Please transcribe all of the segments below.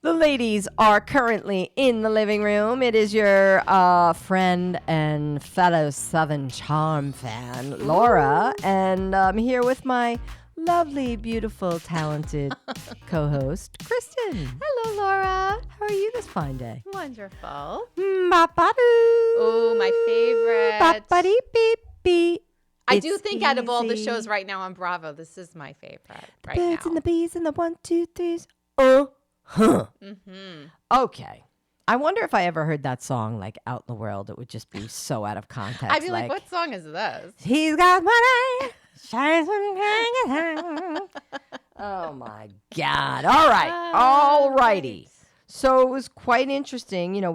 The ladies are currently in the living room. It is your friend and fellow Southern Charm fan, Laura, and I'm here with my lovely, beautiful, talented co-host, Kristen. Hello, Laura. How are you this fine day? Wonderful. Oh, my favorite. Ba-ba-dee-beep-beep. I do think out of all the shows right now on Bravo, this is my favorite right now. Birds and the bees and the 1, 2, 3s. Oh, huh. Mm-hmm. Okay. I wonder if I ever heard that song like out in the world. It would just be so out of context. I'd be like, what song is this? He's got money. Shines when Oh my God. All right. All righty. So it was quite interesting. You know,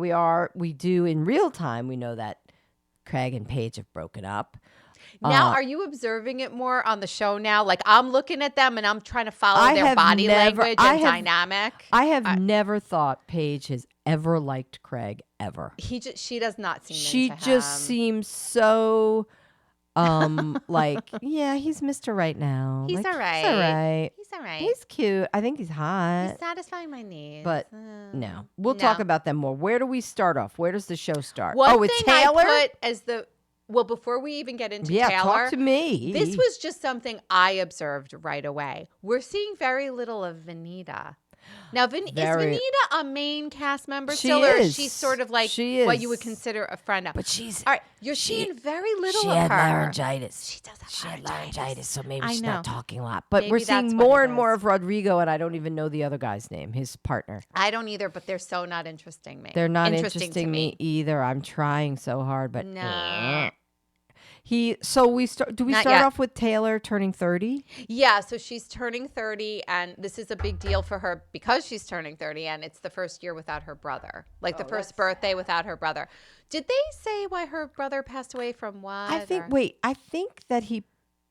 we do in real time. We know that Craig and Paige have broken up. Now, are you observing it more on the show now? Like, I'm looking at them and I'm trying to follow their body language and dynamic. I have never thought Paige has ever liked Craig, ever. She does not seem She into just him. seems so, like, yeah, he's Mr. Right now. He's like, all right. He's all right. He's all right. He's cute. I think he's hot. He's satisfying my needs. But no. We'll talk about them more. Where do we start off? Where does the show start? It's Taylor? I put as the... Well, before we even get into Taylor, talk to me. This was just something I observed right away. We're seeing very little of Venita. Now, is Venita a main cast member still, or is she sort of like what you would consider a friend of? But she's... All right, you're seeing very little of her. She had laryngitis. She does have She had laryngitis, so maybe she's not talking a lot. But Maybe we're that's seeing what more it and more is. of Rodrigo, and I don't even know the other guy's name, his partner. I don't either, but they're so not interesting me. They're not interesting interesting to me either. I'm trying so hard, but... No. Do we start off with Taylor turning 30? Yeah, so she's turning 30, and this is a big deal for her because she's turning 30, and it's the first year without her brother, like the first birthday without her brother. Did they say why her brother passed away from what? I think that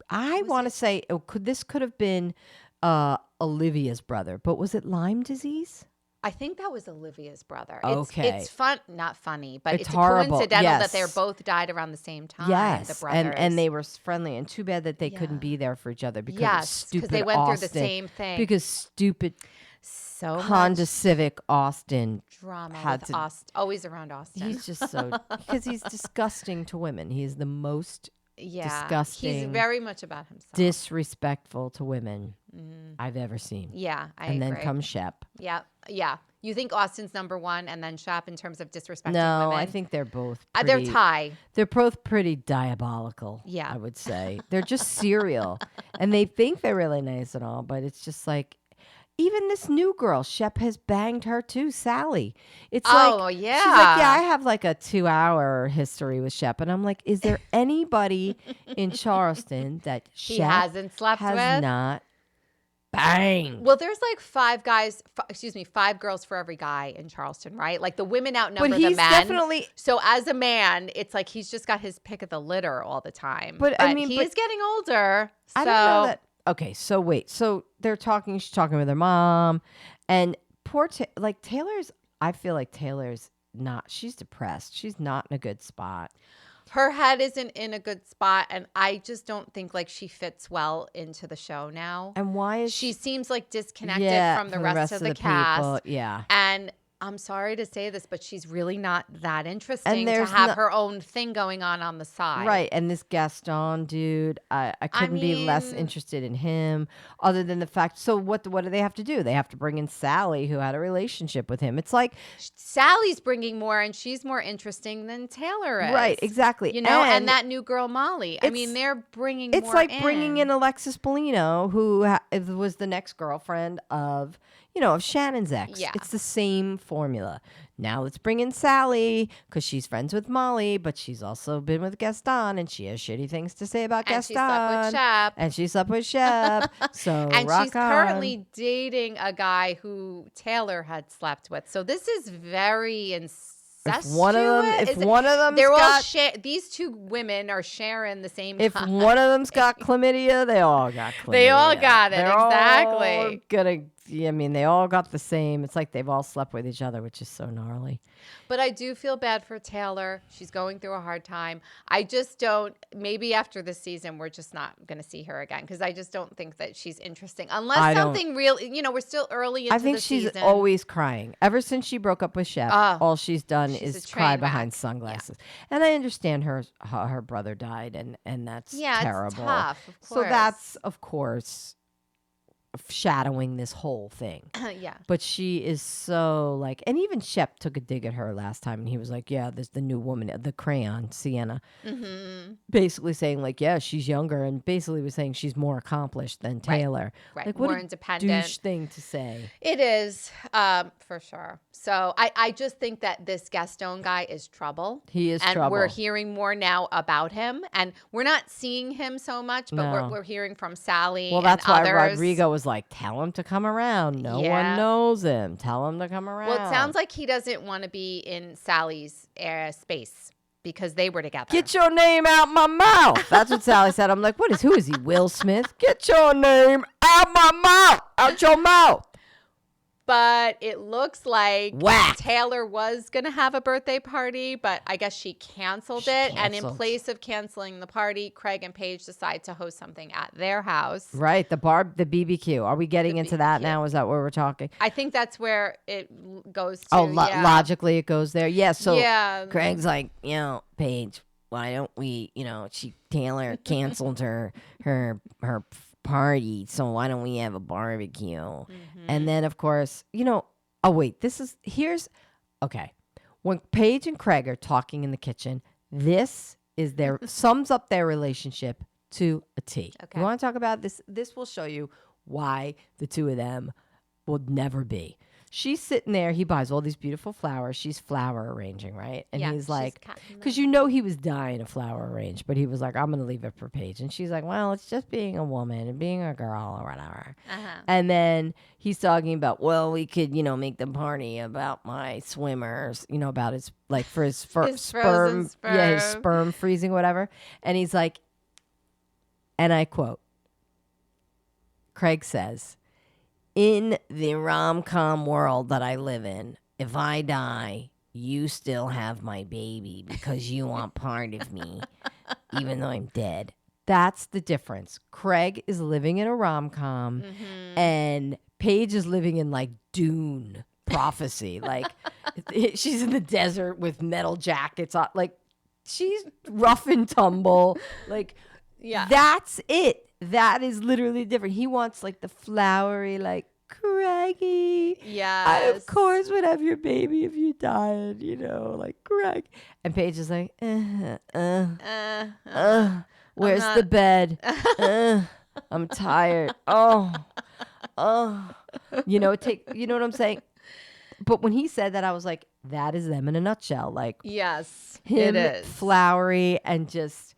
I want to say this could have been Olivia's brother, but was it Lyme disease? I think that was Olivia's brother. Okay. It's fun, not funny, but it's horrible. Coincidental Yes. that they both died around the same time. Yes, the brothers. and they were friendly, and too bad that they couldn't be there for each other because stupid they went Austin, through the same thing. Because stupid so Honda Civic Austin drama had with Austin, always around Austin. He's just so because he's disgusting to women. He's the most disgusting. He's very much about himself. Disrespectful to women I've ever seen. Yeah, I agree. agree. Then comes Shep. Yeah. You think Austin's number one and then Shep in terms of disrespecting No, women? I think they're both they're tie. They're both pretty diabolical, I would say. They're just serial. And they think they're really nice and all, but it's just like, even this new girl, Shep has banged her too, Sally. It's she's like, I have like a 2-hour history with Shep. And I'm like, is there anybody in Charleston that he Shep hasn't slept has with? Not banged? Well, there's like 5 girls for every guy in Charleston, right? Like the women outnumber But the he's men. definitely... So as a man, it's like he's just got his pick of the litter all the time. But he is getting older. I don't know that. Okay, so wait. So she's talking with her mom, and poor Taylor's, I feel like Taylor's not, she's depressed. She's not in a good spot. Her head isn't in a good spot, and I just don't think like she fits well into the show now. And why is she seems like disconnected from the rest of the cast. People. Yeah. And I'm sorry to say this, but she's really not that interesting to have her own thing going on the side. Right. And this Gaston dude, I couldn't be less interested in him other than the fact. So what do they have to do? They have to bring in Sally, who had a relationship with him. It's like Sally's bringing more, and she's more interesting than Taylor is. Right. Exactly. You know, and that new girl, Molly. I mean, they're bringing more in. It's like bringing in Alexis Bellino, who was the next girlfriend of Shannon's ex. Yeah. It's the same formula. Now let's bring in Sally because she's friends with Molly, but she's also been with Gaston, and she has shitty things to say about Gaston. And she slept with Shep. So and she's currently dating a guy who Taylor had slept with. So this is very incestuous. If one of them, these two women are sharing the same. If one of them's got chlamydia, they all got chlamydia. They all got it. They're exactly. All gonna I mean, they all got the same. It's like they've all slept with each other, which is so gnarly. But I do feel bad for Taylor. She's going through a hard time. I just don't, maybe after this season, we're just not going to see her again because I just don't think that she's interesting. Unless something real, we're still early into the season. I think she's always crying. Ever since she broke up with Shep, all she's done is cry behind sunglasses. Yeah. And I understand her brother died, and that's terrible. It's tough, of course. So that's, of course, shadowing this whole thing. Yeah. But she is so like, and even Shep took a dig at her last time, and he was like, yeah, there's the new woman, the crayon, Sienna. Mm-hmm. Basically saying like, yeah, she's younger, and basically was saying she's more accomplished than Taylor. Right. Like, what more a independent douche thing to say. It is, for sure. So I just think that this Gaston guy is trouble. He is trouble. And we're hearing more now about him. And we're not seeing him so much, but we're hearing from Sally and that's why others. Rodrigo was like, tell him to come around. No one knows him. Tell him to come around. Well, it sounds like he doesn't want to be in Sally's space because they were together. Get your name out my mouth. That's what Sally said. I'm like, who is he, Will Smith? Get your name out my mouth. Out your mouth. But it looks like Taylor was going to have a birthday party, but I guess she canceled it. And in place of canceling the party, Craig and Paige decide to host something at their house. Right. The BBQ. Are we getting into that now? Is that where we're talking? I think that's where it goes to. Logically it goes there. Yeah. So Craig's like, Paige, why don't we, Taylor canceled her party, so why don't we have a barbecue? Mm-hmm. And then of course, when Paige and Craig are talking in the kitchen, this is their sums up their relationship to a T. Okay. You want to talk about this? This will show you why the two of them will never be. She's sitting there. He buys all these beautiful flowers. She's flower arranging, right? And he's like, because he was dying to flower arrange, but he was like, I'm going to leave it for Paige. And she's like, well, it's just being a woman and being a girl or whatever. Uh-huh. And then he's talking about, well, we could, make the party about my swimmers, about his, like for his sperm. Yeah, his sperm freezing, whatever. And he's like, and I quote, Craig says, in the rom-com world that I live in, if I die, you still have my baby because you want part of me, even though I'm dead. That's the difference. Craig is living in a rom-com, and Paige is living in, like, Dune prophecy. Like, she's in the desert with metal jackets on. Like, she's rough and tumble. Like, that's it. That is literally different. He wants like the flowery, like Craigie. Yes. I, of course, would have your baby if you died, like Craig. And Paige is like, where's the bed? I'm tired. You know what I'm saying? But when he said that, I was like, that is them in a nutshell. Like, yes, him, it is flowery and just,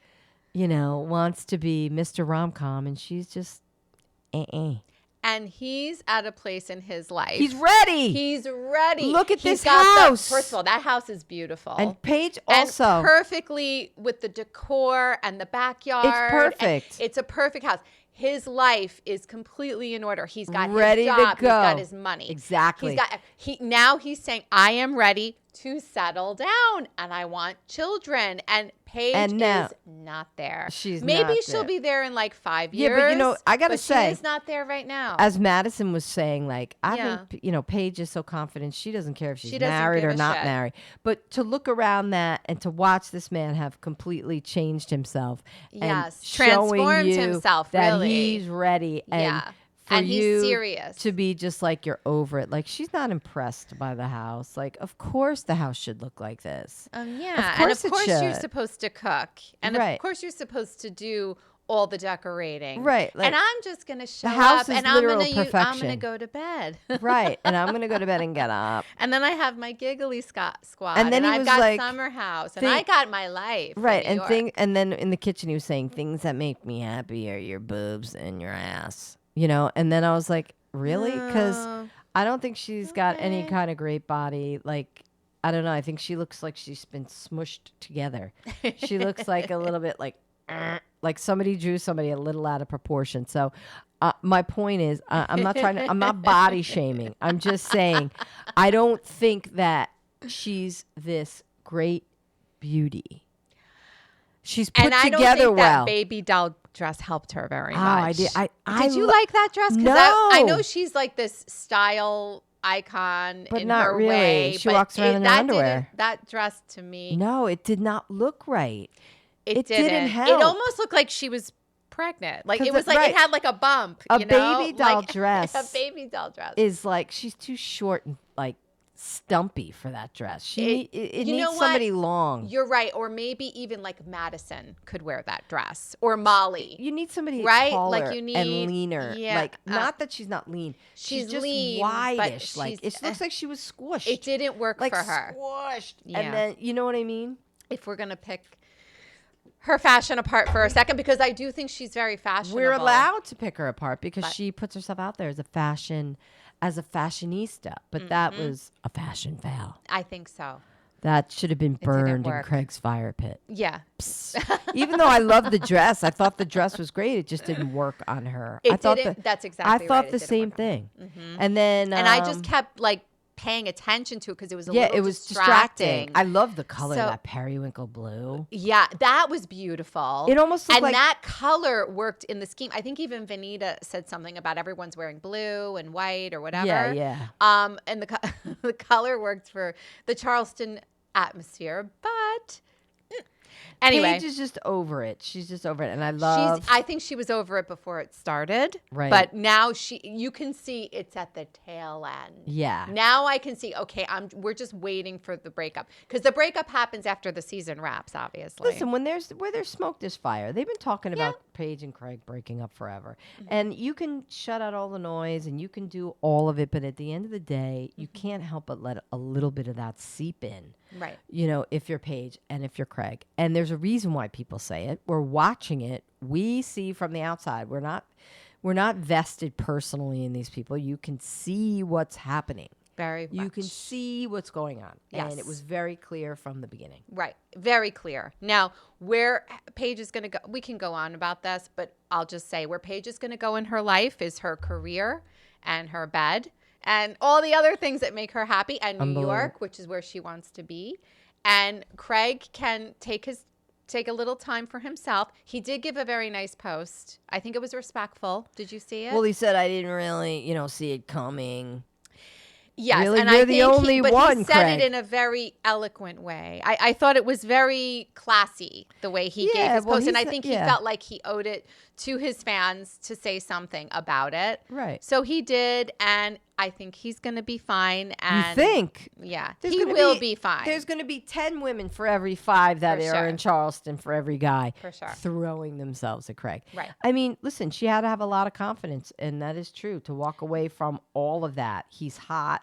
wants to be Mr. Rom-Com, and she's just, And he's at a place in his life. He's ready. Look at this house. First of all, that house is beautiful. And Paige also. And perfectly with the decor and the backyard. It's perfect. It's a perfect house. His life is completely in order. He's got ready his job. To go. He's got his money. Exactly. Now he's saying, I am ready to settle down and I want children. And Paige is not there. Maybe she'll be there in like 5 years. Yeah, but I gotta say, she is not there right now. As Madison was saying, like, I think Paige is so confident she doesn't care if she's married or not married. But to look around that and to watch this man have completely changed himself, and transformed himself, that really. He's ready, and he's serious to be just like you're over it. Like, she's not impressed by the house. Like, of course the house should look like this. And of course you're supposed to cook, and of course you're supposed to do all the decorating, right? Like, and I'm just gonna show up, and I'm gonna go to bed, right? And I'm gonna go to bed and get up, and then I have my giggly squad, and then I've got summer house, and I got my life, right? And then in the kitchen he was saying things that make me happy are your boobs and your ass. And then I was like, really? Because I don't think she's got any kind of great body. Like, I don't know. I think she looks like she's been smushed together. She looks like a little bit like somebody drew somebody a little out of proportion. So my point is, I'm not body shaming. I'm just saying, I don't think that she's this great beauty. She's put and I together don't think well. that baby doll dress helped her very much. I did. Did you like that dress? No. I know she's like this style icon but in not her really. way. She walks around in her underwear. That dress to me. No, it did not look right. It didn't help. It almost looked like she was pregnant. Like it was like it had like a bump. A baby doll dress. A baby doll dress is like she's too short and like stumpy for that dress. It needs somebody long. You're right. Or maybe even like Madison could wear that dress, or Molly. You need somebody right? taller Like you need, and leaner. Yeah, like not that she's not lean. She's just lean, whitish. Like it looks like she was squished. It didn't work like for her. Squished. Yeah. And then you know what I mean? If we're gonna pick her fashion apart for a second, because I do think she's very fashionable. We're allowed to pick her apart because she puts herself out there as a fashionista, but that was a fashion foul. I think so. That should have been burned in Craig's fire pit. Yeah. Even though I love the dress, I thought the dress was great. It just didn't work on her. That's exactly right. I thought the same thing. Mm-hmm. And then I just kept like paying attention to it because it was it was distracting. I love the color, that periwinkle blue. Yeah, that was beautiful. It almost looked like that color worked in the scheme. I think even Vanita said something about everyone's wearing blue and white or whatever. Yeah. And the color worked for the Charleston atmosphere, but anyway, Paige is just over it. She's just over it, and I think she was over it before it started. Right. But now you can see it's at the tail end. Yeah. Now I can see. Okay, we're just waiting for the breakup, because the breakup happens after the season wraps. Obviously. Listen, where there's smoke, there's fire. They've been talking about Paige and Craig breaking up forever, and you can shut out all the noise and you can do all of it, but at the end of the day, you can't help but let a little bit of that seep in. Right. You know, if you're Paige and if you're Craig. And there's a reason why people say it. We're watching it. We see from the outside. We're not vested personally in these people. You can see what's happening. Very much. You can see what's going on. Yes. And it was very clear from the beginning. Right. Very clear. Now, where Paige is going to go, we can go on about this, but I'll just say where Paige is going to go in her life is her career and her bed and all the other things that make her happy, and New York, which is where she wants to be. And Craig can take a little time for himself. He did give a very nice post. I think it was respectful. Did you see it? Well, he said, I didn't really, see it coming. Yes, really? And You're I the think only one, he said Craig. it in a very eloquent way. I thought it was very classy the way he gave his post, and I think he felt like he owed it to his fans to say something about it. Right. So he did, and I think he's going to be fine. And you think? Yeah, he will be fine. There's going to be 10 women for every 5 that are in Charleston for every guy throwing themselves at Craig. Right. I mean, listen, she had to have a lot of confidence, and that is true, to walk away from all of that. He's hot.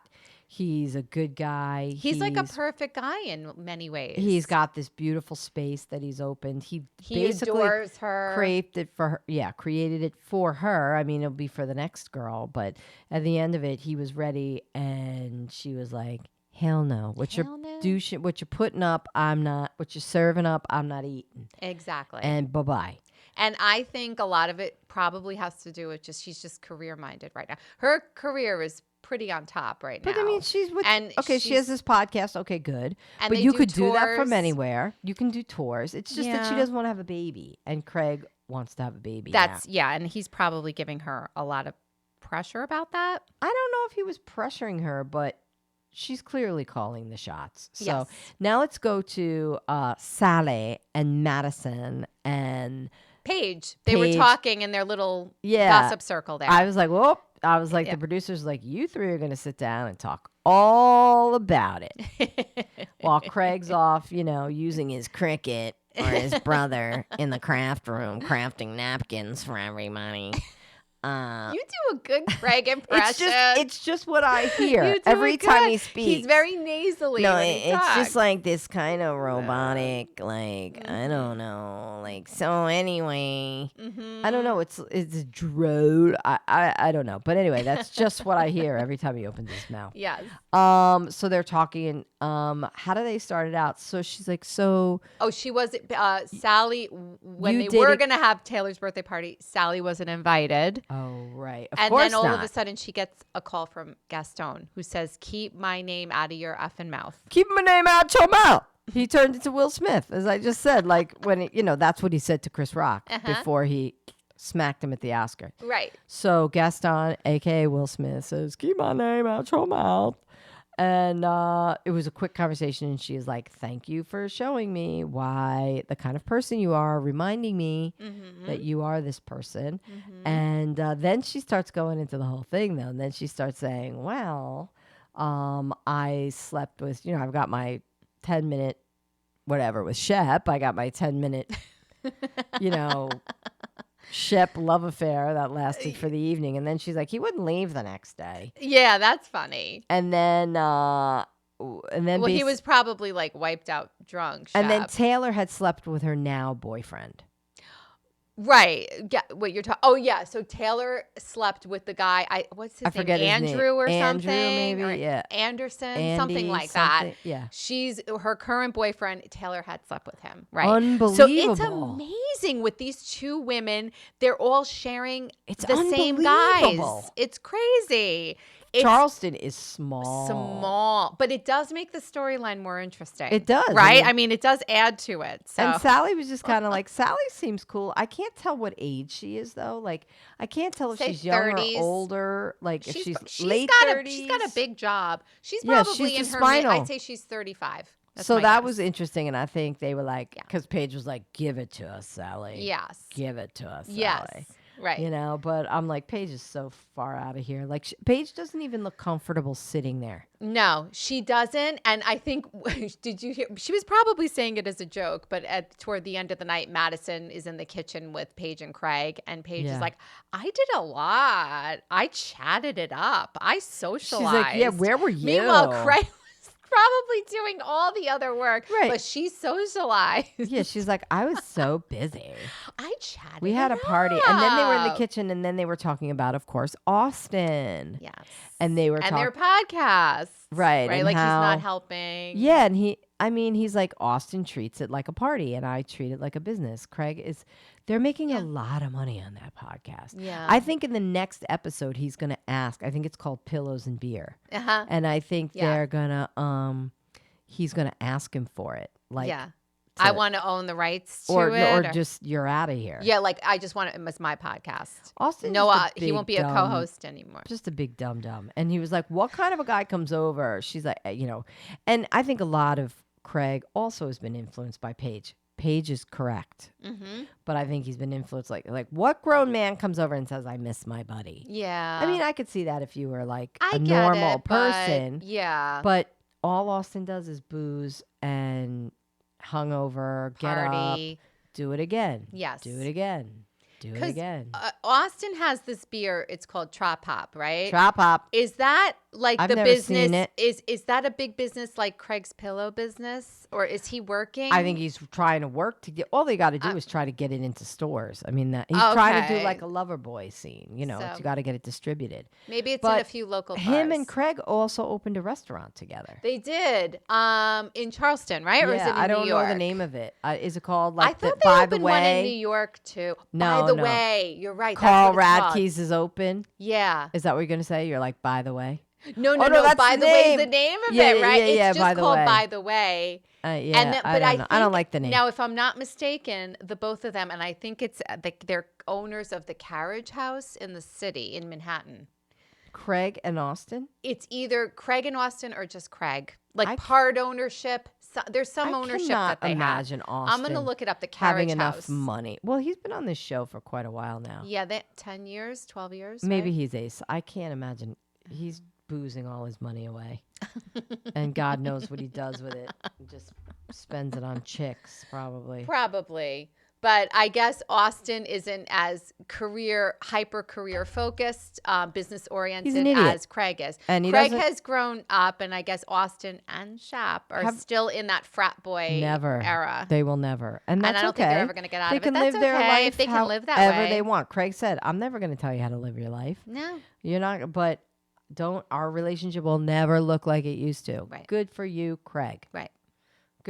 He's a good guy. He's like a perfect guy in many ways. He's got this beautiful space that he's opened. He basically adores her. Created it for her. Yeah, created it for her. I mean, it'll be for the next girl, but at the end of it, he was ready, and she was like, "Hell no! What you're putting up, I'm not. What you're serving up, I'm not eating." Exactly. And bye-bye. And I think a lot of it probably has to do with she's just career minded right now. Her career is pretty on top right now. But I mean, she has this podcast. Okay, good. And but you could do that from anywhere. You can do tours. It's just that she doesn't want to have a baby, and Craig wants to have a baby. And he's probably giving her a lot of pressure about that. I don't know if he was pressuring her, but she's clearly calling the shots. So now let's go to Sally and Madison and Paige. They were talking in their little gossip circle there. I was like, whoop. I was like, the producer's like, you three are going to sit down and talk all about it. While Craig's off, using his cricket or his brother in the craft room, crafting napkins for everybody. You do a good Craig impression. It's just what I hear every time he speaks. He's very nasally. No, it's just like this kind of robotic, like I don't know, like so. Anyway, I don't know. It's droll. I don't know, but anyway, that's just what I hear every time he opens his mouth. Yes. So they're talking. How do they start it out? So she's like, so. Oh, she was Sally when they were gonna have Taylor's birthday party. Sally wasn't invited. Oh, right. Of And course then all not. of a sudden she gets a call from Gaston who says, keep my name out of your effing mouth. Keep my name out your mouth. He turned into Will Smith, as I just said. Like when, that's what he said to Chris Rock before he smacked him at the Oscar. Right. So Gaston, a.k.a. Will Smith, says, keep my name out your mouth. And it was a quick conversation, and she was like, thank you for showing me why the kind of person you are, reminding me that you are this person. And then she starts going into the whole thing, though. And then she starts saying, well, I slept with, I've got my 10-minute whatever with Shep. I got my 10-minute, Shep love affair that lasted for the evening. And then she's like, he wouldn't leave the next day. Yeah, that's funny. And then well, he was probably like wiped out drunk. Shep. And then Taylor had slept with her now boyfriend. Right. Yeah, what you're talking. Oh yeah. So Taylor slept with the guy. What's his name? Andrew or something? Maybe. Or yeah. Anderson. Andy, something like that. Yeah. She's her current boyfriend. Taylor had slept with him. Right. Unbelievable. So it's amazing with these two women. They're all sharing the same guys. It's crazy. Charleston is small. Small. But it does make the storyline more interesting. It does. Right? I mean, it does add to it. So. And Sally was just kind of like, Sally seems cool. I can't tell what age she is, though. Like, I can't tell if she's younger or older. Like, if she's late 30s. She's got a big job. She's probably in her I'd say she's 35. So that was interesting. And I think they were like, because Paige was like, give it to us, Sally. Yes. Give it to us, Sally. Yes. Right. But I'm like, Paige is so far out of here. Like, Paige doesn't even look comfortable sitting there. No, she doesn't. And I think, did you hear? She was probably saying it as a joke, but toward the end of the night, Madison is in the kitchen with Paige and Craig. And Paige is like, I did a lot. I chatted it up. I socialized. She's like, yeah, where were you? Meanwhile, Craig probably doing all the other work, but she socialized. Yeah, she's like, I was so busy. I chatted. We had a party, and then they were in the kitchen, and then they were talking about, of course, Austin. Yes, and they were and their podcasts, right? And like he's not helping. Yeah, and he's like, Austin treats it like a party, and I treat it like a business. They're making a lot of money on that podcast. Yeah. I think in the next episode, he's going to ask, I think it's called Pillows and Beer. And I think they're going to, he's going to ask him for it. Like, I want to own the rights to it. Or just, you're out of here. Yeah, like, I just want it as my podcast. Austin, he won't be a co-host anymore. Just a big dum-dum. And he was like, what kind of a guy comes over? She's like, and I think a lot of Craig also has been influenced by Paige. Paige is correct. But I think he's been influenced. Like what grown man comes over and says, I miss my buddy? Yeah. I mean, I could see that if you were like a normal person. But all Austin does is booze and hungover, get up, do it again. Yes. Do it again. Do it again. Austin has this beer. It's called Trop Hop, right? Trop Hop. Is that like I've the never business? Seen it. Is that a big business like Craig's pillow business, or is he working? I think he's trying to work to get. All they got to do is try to get it into stores. I mean, he's trying to do like a Loverboy scene. You got to get it distributed. Maybe it's in a few local bars. Him and Craig also opened a restaurant together. They did in Charleston, right? Or is it in I don't New York? know the name of it. Is it called like? I thought they opened one in New York too. No, by the way, you're right. Carl that's what Radke's is open. Yeah. Is that what you're gonna say? You're like, by the way. No. By the way, is the name of it, right? Yeah, it's just called By the Way. I don't like the name. Now, if I'm not mistaken, the both of them, and I think it's they're owners of the Carriage House in the city in Manhattan. Craig and Austin? It's either Craig and Austin or just Craig. Like part ownership. There's some ownership that they have. I cannot imagine Austin. I'm going to look it up. The Carriage having House. Enough money. Well, he's been on this show for quite a while now. Yeah, 10 years, 12 years. Maybe right? he's ace. I can't imagine. He's boozing all his money away. And God knows what he does with it. He just spends it on chicks, probably. But I guess Austin isn't as hyper career focused, business oriented as Craig is. And Craig has grown up, and I guess Austin and Shep are still in that frat boy era. They will never. And that's I don't think they're ever going to get out of it. They can live their life if they can live that way. However they want. Craig said, I'm never going to tell you how to live your life. No. You're not, but our relationship will never look like it used to. Right. Good for you, Craig. Right.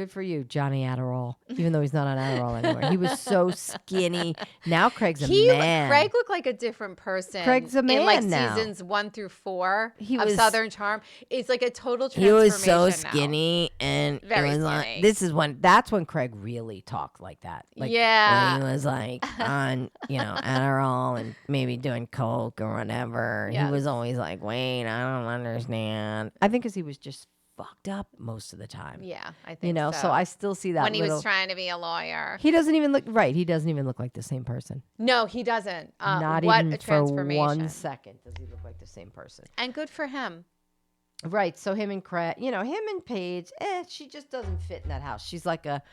Good for you, Johnny Adderall. Even though he's not on Adderall anymore. He was so skinny. Now Craig's a man. Craig looked like a different person. Craig's a man in like now. seasons 1 through 4 He of was- Southern Charm. It's like a total He transformation. was so now. skinny, and Very it was skinny. like that's when Craig really talked like that. Like, Yeah. when he was like on Adderall and maybe doing coke or whatever. Yes. He was always like, "Wait, I don't understand." I think because he was just fucked up most of the time. Yeah, I think So I still see that when he little- was trying to be a lawyer. He doesn't even look right. He doesn't even look like the same person. No, he doesn't. Not what even a for transformation. 1 second does he look like the same person. And good for him. Right. So him and Craig, him and Paige, she just doesn't fit in that house. She's like a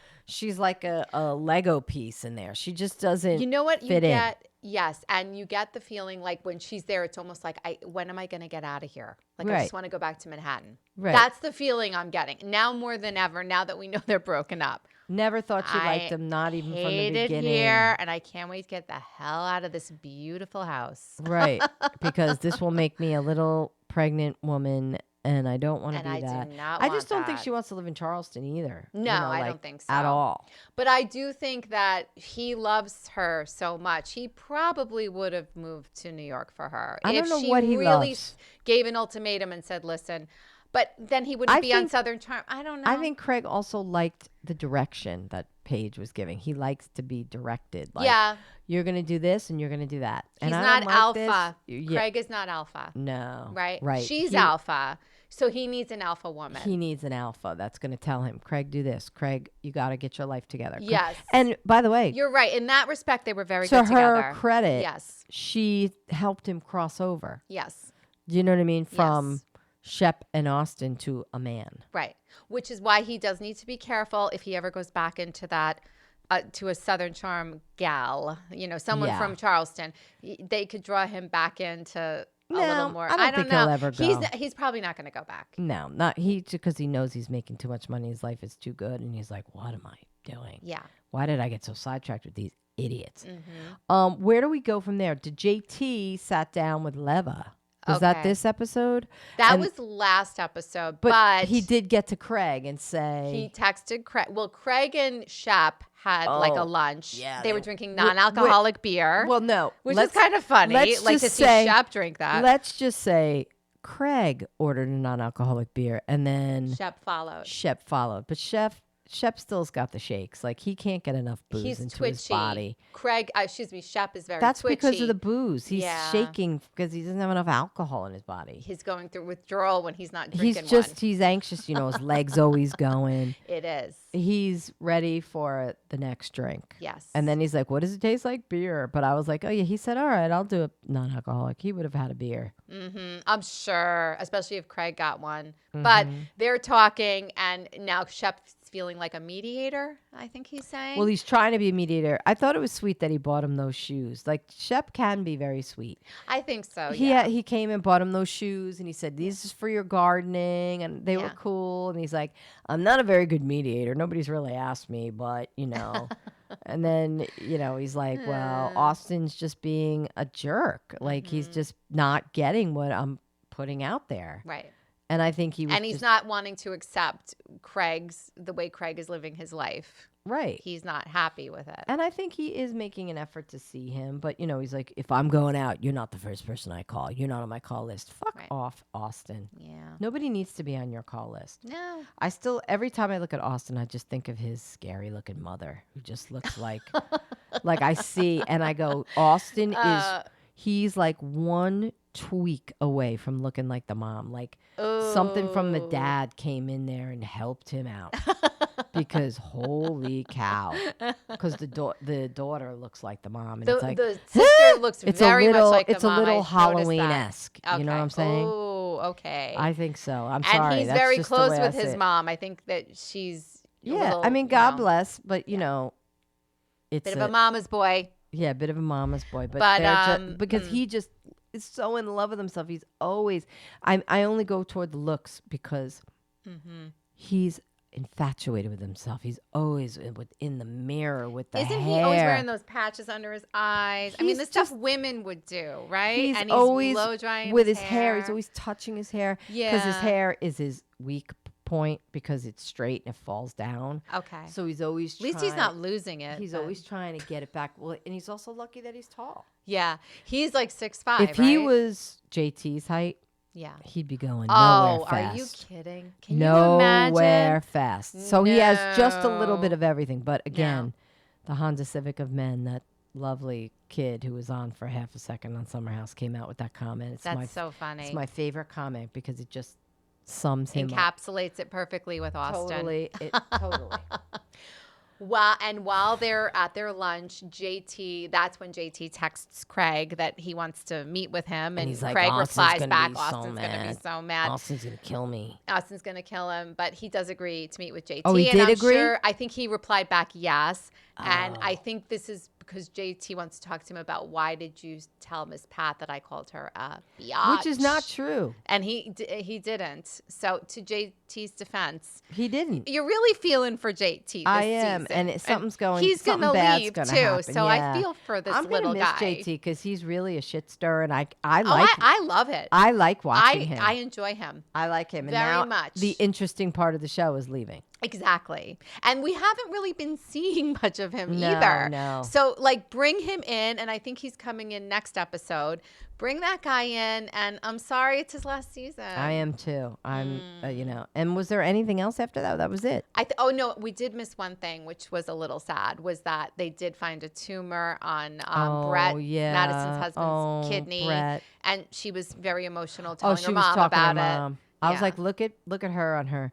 Lego piece in there. She just doesn't. You know what you fit in. get? Yes, and you get the feeling like when she's there, it's almost like, when am I going to get out of here? Like I Right. just want to go back to Manhattan. Right. That's the feeling I'm getting now more than ever. Now that we know they're broken up. Never thought she I liked him, not even from the hated beginning. here, and I can't wait to get the hell out of this beautiful house. Right. Because this will make me a little pregnant woman, and I don't want to And be I that. do not I want just don't think that. she wants to live in Charleston either. No, I don't think so. At all. But I do think that he loves her so much. He probably would have moved to New York for her. I don't if know she what he really loves. gave an ultimatum and said, listen, but then he wouldn't be on think- Southern Charm. I don't know. I think Craig also liked the direction that Paige was giving. He likes to be directed. Like, yeah. you're going to do this and you're going to do that. He's and I not don't like this. alpha. Yeah. Craig is not alpha. No. Right? Right. She's He- alpha. So he needs an alpha woman. He needs an alpha that's going to tell him, Craig, do this. Craig, you got to get your life together. Craig- Yes. And by the way, You're right. In that respect, they were very to good together. her credit, Yes. she helped him cross over. Yes. Do you know what I mean? From Yes. Shep and Austin to a man. Right. Which is why he does need to be careful if he ever goes back into that, to a Southern Charm gal, someone Yeah. from Charleston. They could draw him back into a No, little more. I don't think he'll know. ever go. He's probably not going to go back. No, not he, because he knows he's making too much money. His life is too good. And he's like, what am I doing? Yeah. Why did I get so sidetracked with these idiots? Mm-hmm. Where do we go from there? Did JT sat down with Leva? Was that Okay. this episode? That And- was last episode, But but he did get to Craig and say, He texted Craig. Well, Craig and Shep had like a Oh, lunch. yeah, they were they- drinking non-alcoholic beer. well, no. which is let's- kind of funny. let's Like to just see say- Shep drink that. Let's just say Craig ordered a non-alcoholic beer and then Shep followed. Shep followed. But Shep still's got the shakes. Like, he can't get enough booze He's into twitchy. his body. Shep is very That's twitchy. because of the booze. He's Yeah. shaking because he doesn't have enough alcohol in his body. He's going through withdrawal when he's not He's drinking just, one. he's anxious. His leg's always going. It is. He's ready for the next drink. Yes. And then he's like, what does it taste like? Beer. But I was like, oh, yeah. He said, all right, I'll do a non-alcoholic. He would have had a beer. I'm sure, especially if Craig got one. But they're talking, and now Shep's feeling like a mediator, I think he's saying. Well, he's trying to be a mediator. I thought it was sweet that he bought him those shoes. Like, Shep can be very sweet. I think so, He came and bought him those shoes, and he said, these is for your gardening, and they were Yeah. cool. And he's like, I'm not a very good mediator. Nobody's really asked me, but, And then, he's like, well, Austin's just being a jerk. Like, he's just not getting what I'm putting out there. Right. And I think he was And he's not wanting to accept the way Craig is living his life. right. He's not happy with it. And I think he is making an effort to see him. But, he's like, if I'm going out, you're not the first person I call. You're not on my call list. Fuck Right. off, Austin. Yeah. Nobody needs to be on your call list. No. Every time I look at Austin, I just think of his scary looking mother who just looks like I see and I go, Austin he's like one tweak away from looking like the mom. Like something from the dad came in there and helped him out. Because holy cow. Because the daughter looks like the mom. And it's like, the sister looks it's very a little, much like it's the a mom. little I noticed that. Halloween-esque. You know what I'm saying? Oh, okay. I think so. I'm and sorry. he's That's very just the close way I with see his it. mom. I think that she's a Yeah, little, I mean, God bless, but it's bit of a mama's boy. Yeah, a bit of a mama's boy, but But, because he just is so in love with himself. He's always. I only go toward the looks because he's infatuated with himself. He's always in the mirror with the Isn't hair. he always wearing those patches under his eyes? I mean, He's the stuff just- women would do, right? He's and always blow drying with his hair. He's always touching his hair. Yeah. Because his hair is his weak point because it's straight and it falls down. Okay. So he's always At least he's not losing it. He's always trying to get it back. Well, and he's also lucky that he's tall. Yeah. He's like 6'5", If he was JT's height, he'd be going nowhere fast. Are you kidding? Can nowhere you imagine? fast. So he has just a little bit of everything. But again, the Honda Civic of Men, that lovely kid who was on for half a second on Summer House, came out with that comment. That's so funny. It's my favorite comment because it just sums him encapsulates it perfectly with Austin. Totally. Totally. While they're at their lunch, that's when JT texts Craig that he wants to meet with him. And he's like, Craig replies back, Austin's going to be so mad. Austin's going to kill me. Austin's going to kill him. But he does agree to meet with JT. Oh, he did agree? I think he replied back yes. And I think this is because JT wants to talk to him about why did you tell Miss Pat that I called her a biatch? Which is not true. And he didn't. So to JT's defense, he didn't. You're really feeling for JT this I am. season. And something's going. He's going to leave too. Happen. So I feel for this little guy. I'm going to miss JT because he's really a shit stirrer, and I love it. I like watching him. I enjoy him. I like him. And very now much. The interesting part of the show is leaving. Exactly. And we haven't really been seeing much of him either. No. So bring him in, and I think he's coming in next episode. Bring that guy in, and I'm sorry it's his last season. I am too. I'm, and was there anything else after that? That was it. Oh no, we did miss one thing, which was a little sad, was that they did find a tumor on Brett, Madison's husband's kidney. Brett. And she was very emotional telling her mom about to her it. Mom. I was like, look at her on her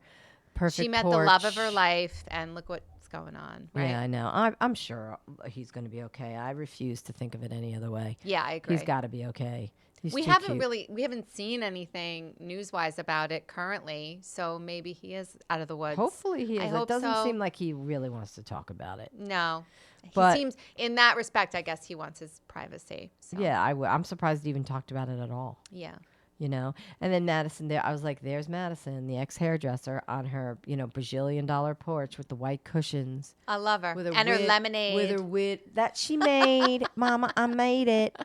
perfect She met porch. the love of her life, and look what's going on, right? Yeah, I know. I'm sure he's going to be okay. I refuse to think of it any other way. Yeah, I agree. He's got to be okay. We haven't seen anything news-wise about it currently, so maybe he is out of the woods. Hopefully he is. It doesn't seem like he really wants to talk about it. No. He seems, in that respect, I guess he wants his privacy. So. Yeah, I'm surprised he even talked about it at all. Yeah. And then Madison there, I was like, there's Madison, the ex-hairdresser, on her, bajillion-dollar porch with the white cushions. I love her. And her lemonade. With her wit that she made. Mama, I made it.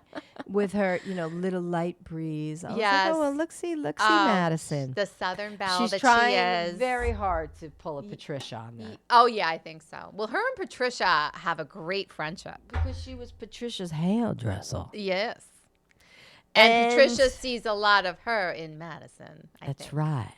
With her, little light breeze. I was like, oh, well, look, see Madison. The Southern Belle She's that trying she is. Very hard to pull a Patricia on that. Oh, yeah, I think so. Well, her and Patricia have a great friendship. Because she was Patricia's hairdresser. Yes. And Patricia sees a lot of her in Madison. That's right.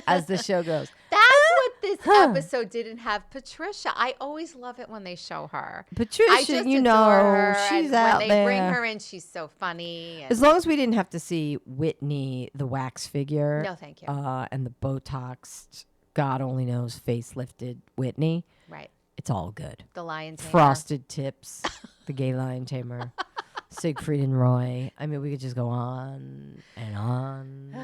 As the show goes. That's what this episode didn't have Patricia. I always love it when they show her. Patricia, she's out there. When they bring her in, she's so funny. As long as we didn't have to see Whitney, the wax figure. No, thank you. And the Botoxed, God only knows, facelifted Whitney. Right. It's all good. The lion tamer. Frosted tips. The gay lion tamer. Siegfried and Roy. I mean, we could just go on and on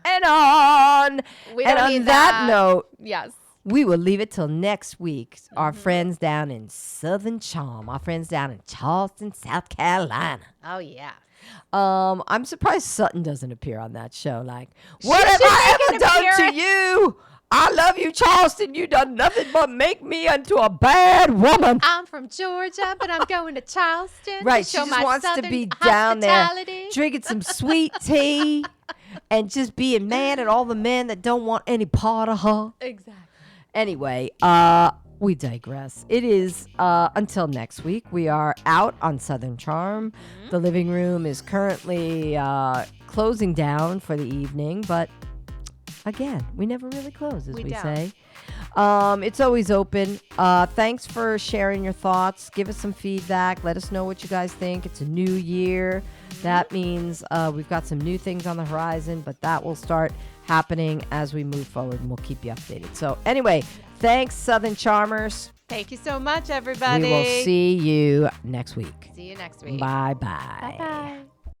and on. And on that note, yes, we will leave it till next week. Our friends down in Southern Charm, our friends down in Charleston, South Carolina. Oh yeah. I'm surprised Sutton doesn't appear on that show. Like, what have I ever done to you? I love you, Charleston. You done nothing but make me into a bad woman. I'm from Georgia, but I'm going to Charleston. Right, to she show just my wants to be down there drinking some sweet tea and just being mad at all the men that don't want any part of her. Exactly. Anyway, we digress. It is until next week. We are out on Southern Charm. Mm-hmm. The living room is currently closing down for the evening, but again, we never really close, as we say. It's always open. Thanks for sharing your thoughts. Give us some feedback. Let us know what you guys think. It's a new year. That means we've got some new things on the horizon, but that will start happening as we move forward, and we'll keep you updated. So anyway, thanks, Southern Charmers. Thank you so much, everybody. We will see you next week. See you next week. Bye-bye. Bye-bye.